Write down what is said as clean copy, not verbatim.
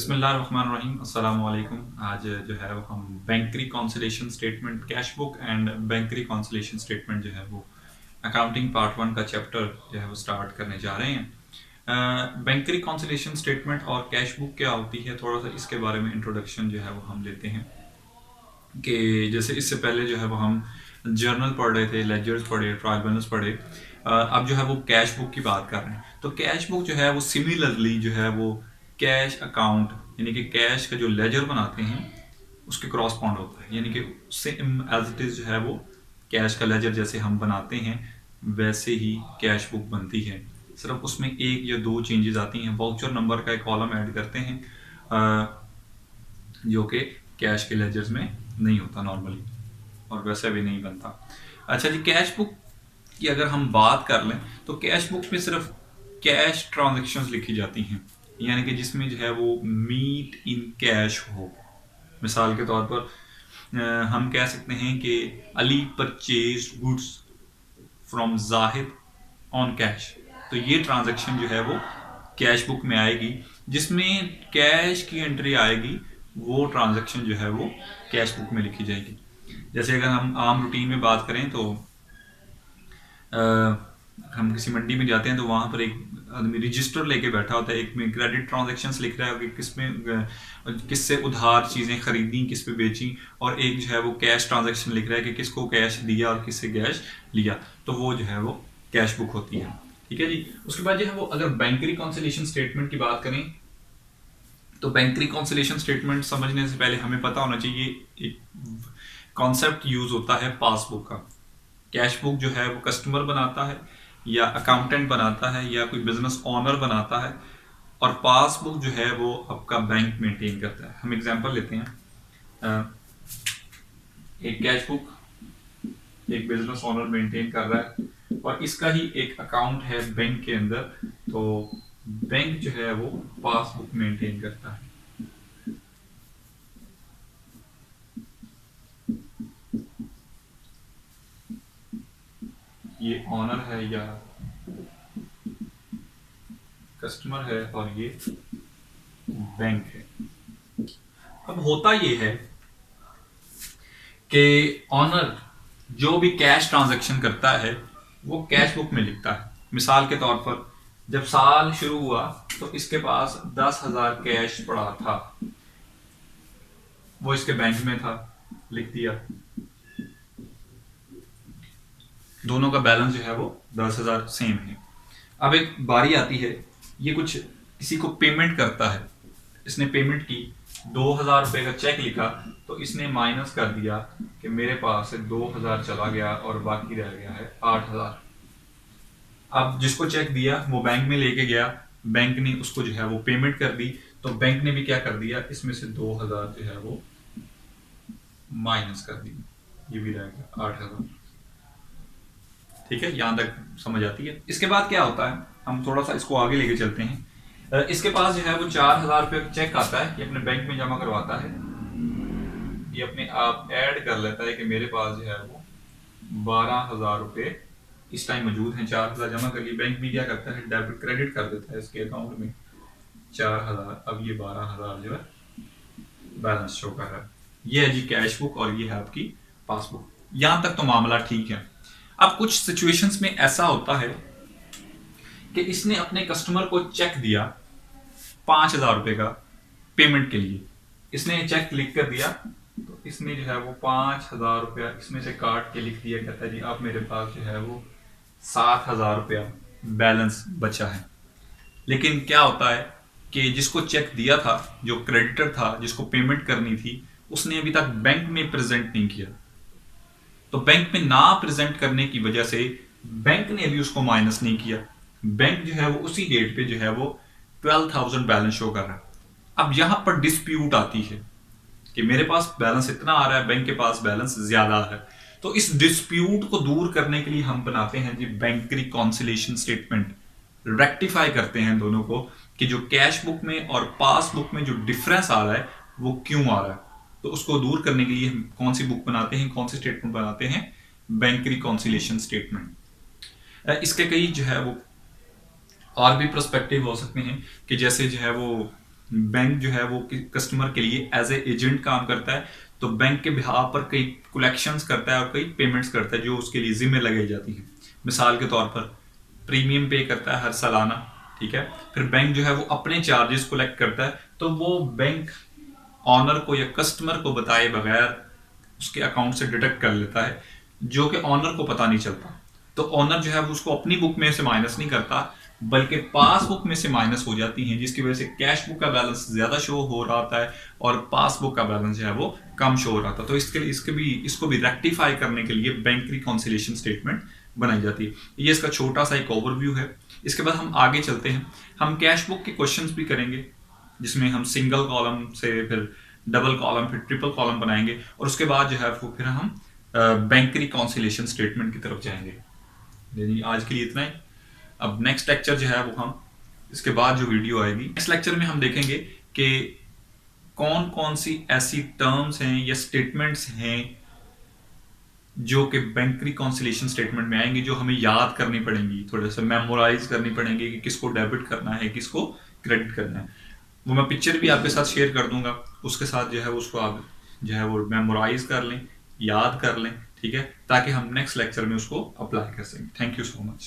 बिस्मिल्लाहिर्रहमानिर्रहीम अस्सलाम वालेकुम। आज जो है वो हम bank reconciliation statement cash book and bank reconciliation statement जो है वो अकाउंटिंग पार्ट 1 का चैप्टर जो है वो स्टार्ट करने जा रहे हैं। बैंक रिकॉन्सिलेशन स्टेटमेंट और कैश बुक क्या होती है, थोड़ा सा इसके बारे में इंट्रोडक्शन जो है वो हम लेते हैं। कि जैसे इससे पहले जो है वो हम जर्नल पढ़ रहे थे, लेजर्स पढ़े, ट्रायल बैलेंस पढ़े, अब जो है वो कैश बुक की बात कर रहे हैं। तो कैश बुक जो है वो सिमिलरली जो है वो कैश अकाउंट यानी कि कैश का जो लेजर बनाते हैं उसके क्रॉसपॉन्ड होता है, यानी कि सेम एज इट इज जो है वो कैश का लेजर जैसे हम बनाते हैं वैसे ही कैश बुक बनती है। सिर्फ उसमें एक या दो चेंजेस आती हैं। वाउचर नंबर का एक कॉलम ऐड करते हैं जो कि कैश के लेजर्स में नहीं होता नॉर्मली, और वैसे भी नहीं बनता। अच्छा जी, कैश बुक की अगर हम बात कर लें तो कैश बुक में सिर्फ कैश ट्रांजैक्शंस लिखी जाती हैं, यानी कि जिसमें जो है वो मीट इन कैश हो। मिसाल के तौर पर हम कह सकते हैं कि Ali purchase goods from Zahid on cash, तो ये ट्रांजैक्शन जो है वो कैश बुक में आएगी। जिसमें कैश की एंट्री आएगी वो ट्रांजैक्शन जो है वो कैश बुक में लिखी जाएगी। जैसे अगर हम आम रूटीन में बात करें तो हम किसी मंडी में जाते हैं तो वहाँ पर एक आदमी रजिस्टर लेके बैठा होता है, एक में क्रेडिट ट्रांजैक्शंस लिख रहा है कि किससे उधार चीज़ें खरीदी, किस पे बेची, और एक जो है वो कैश ट्रांजैक्शन लिख रहा है कि किसको कैश दिया और किससे कैश लिया। तो वो जो है वो कैश बुक होती है। ठीक है जी। उसके बाद जो है वो अगर बैंक रिकॉन्सिलेशन स्टेटमेंट की बात करें तो बैंक रिकॉन्सिलेशन स्टेटमेंट समझने से पहले हमें पता होना चाहिए एक कॉन्सेप्ट यूज होता है पासबुक का। कैश बुक जो है वो कस्टमर बनाता है या अकाउंटेंट बनाता है या कोई बिजनेस ओनर बनाता है, और पासबुक जो है वो आपका बैंक मेंटेन करता है। हम एग्जांपल लेते हैं, एक कैश बुक एक बिजनेस ओनर मेंटेन कर रहा है और इसका ही एक अकाउंट है बैंक के अंदर, तो बैंक जो है वो पासबुक मेंटेन करता है। ये ऑनर है या कस्टमर है और ये बैंक है। अब होता ये है कि ऑनर जो भी कैश ट्रांजैक्शन करता है वो कैश बुक में लिखता है। मिसाल के तौर पर जब साल शुरू हुआ तो इसके पास 10,000 कैश पड़ा था, वो इसके बैंक में था, लिख दिया। दोनों का बैलेंस जो है वो 10,000 सेम है। अब एक बारी आती है, ये कुछ किसी को पेमेंट करता है, इसने पेमेंट की, 2,000 रुपए का चेक लिखा, तो इसने माइनस कर दिया कि मेरे पास से 2,000 चला गया और बाकी रह गया है 8,000। अब जिसको चेक दिया वो बैंक में लेके गया, बैंक ने उसको जो है वो पेमेंट कर दी, तो बैंक ने भी क्या कर दिया, इसमें से 2,000 जो है वो माइनस कर दी, ये भी रह गया 8,000। ठीक है, यहां तक समझ आती है। इसके बाद क्या होता है, हम थोड़ा सा इसको आगे लेके चलते हैं। इसके पास जो है वो 4,000 रुपये का चेक आता है, ये अपने बैंक में जमा करवाता है, ये अपने आप ऐड कर लेता है कि मेरे पास जो है वो 12,000 रुपये इस टाइम मौजूद हैं। 4,000 जमा कर लिए, बैंक भी क्या करता है, डेबिट क्रेडिट कर देता है इसके अकाउंट में 4,000। अब ये 12,000 जो है बैलेंस शो कर रहा है। ये है जी कैश बुक और ये है आपकी पासबुक। यहां तक तो मामला ठीक है। अब कुछ सिचुएशंस में ऐसा होता है कि इसने अपने कस्टमर को चेक दिया 5,000 रुपए का पेमेंट के लिए, इसने चेक लिख कर दिया, तो इसने जो है वो 5,000 रुपया इसमें से काट के लिख दिया, कहता है जी आप मेरे पास जो है वो 7,000 रुपया बैलेंस बचा है। लेकिन क्या होता है कि जिसको चेक दिया था, जो क्रेडिटर था जिसको पेमेंट करनी थी, उसने अभी तक बैंक में प्रेजेंट नहीं किया, तो बैंक में ना प्रेजेंट करने की वजह से बैंक ने अभी उसको माइनस नहीं किया। बैंक जो है वो उसी डेट पे जो है वो 12,000 बैलेंस शो कर रहा है। अब यहां पर डिस्प्यूट आती है कि मेरे पास बैलेंस इतना आ रहा है, बैंक के पास बैलेंस ज्यादा आ रहा है। तो इस डिस्प्यूट को दूर करने के लिए हम बनाते हैं जी बैंक रिकॉन्सिलेशन स्टेटमेंट, रेक्टिफाई करते हैं दोनों को कि जो कैश बुक में और पासबुक में जो डिफरेंस आ रहा है वो क्यों आ रहा है। तो उसको दूर करने के लिए हम कौन सी बुक बनाते हैं, कौन सी स्टेटमेंट बनाते हैं, बैंक रिकॉन्सिलेशन स्टेटमेंट। इसके कई जो है वो और भी प्रोस्पेक्टिव हो सकते हैं कि जैसे जो है वो बैंक जो है वो कस्टमर के लिए एज ए एजेंट काम करता है, तो बैंक के बिहाफ पर कई कलेक्शंस करता है और कई पेमेंट्स करता है जो उसके लिए जिम्मे लगाई जाती हैं। मिसाल के तौर पर प्रीमियम पे करता है हर सालाना, ठीक है। फिर बैंक जो है वो अपने चार्जेस कलेक्ट करता है, तो वो बैंक ऑनर को या कस्टमर को बताए बगैर उसके अकाउंट से डिडक्ट कर लेता है, जो कि ऑनर को पता नहीं चलता। तो ऑनर जो है वो उसको अपनी बुक में से माइनस नहीं करता, बल्कि पासबुक में से माइनस हो जाती हैं, जिसकी वजह से कैश बुक का बैलेंस ज्यादा शो हो रहा होता है और पासबुक का बैलेंस जो है वो कम शो हो रहा था। तो इसको भी रेक्टिफाई करने के लिए बैंक रिकॉन्सिलिएशन स्टेटमेंट बनाई जाती है। ये इसका छोटा सा एक ओवरव्यू है। इसके बाद हम आगे चलते हैं, हम कैश बुक के क्वेश्चंस भी करेंगे, जिसमें हम सिंगल कॉलम से फिर डबल कॉलम फिर ट्रिपल कॉलम बनाएंगे, और उसके बाद जो है वो फिर हम बैंक रिकॉन्सिलिएशन स्टेटमेंट की तरफ जाएंगे। यानी आज के लिए इतना ही। अब नेक्स्ट लेक्चर जो है वो हम इसके बाद जो वीडियो आएगी, नेक्स्ट लेक्चर में हम देखेंगे कि कौन कौन सी ऐसी टर्म्स हैं या स्टेटमेंट्स हैं जो कि बैंक रिकॉन्सिलिएशन स्टेटमेंट में आएंगी, जो हमें याद करनी पड़ेंगी, थोड़ा सा मेमोराइज करनी पड़ेंगी कि किसको डेबिट करना है किसको क्रेडिट करना है। वो मैं पिक्चर भी आपके साथ शेयर कर दूंगा, उसके साथ जो है उसको आप जो है वो मेमोराइज कर लें, याद कर लें, ठीक है, ताकि हम नेक्स्ट लेक्चर में उसको अप्लाई कर सकें। Thank you so much.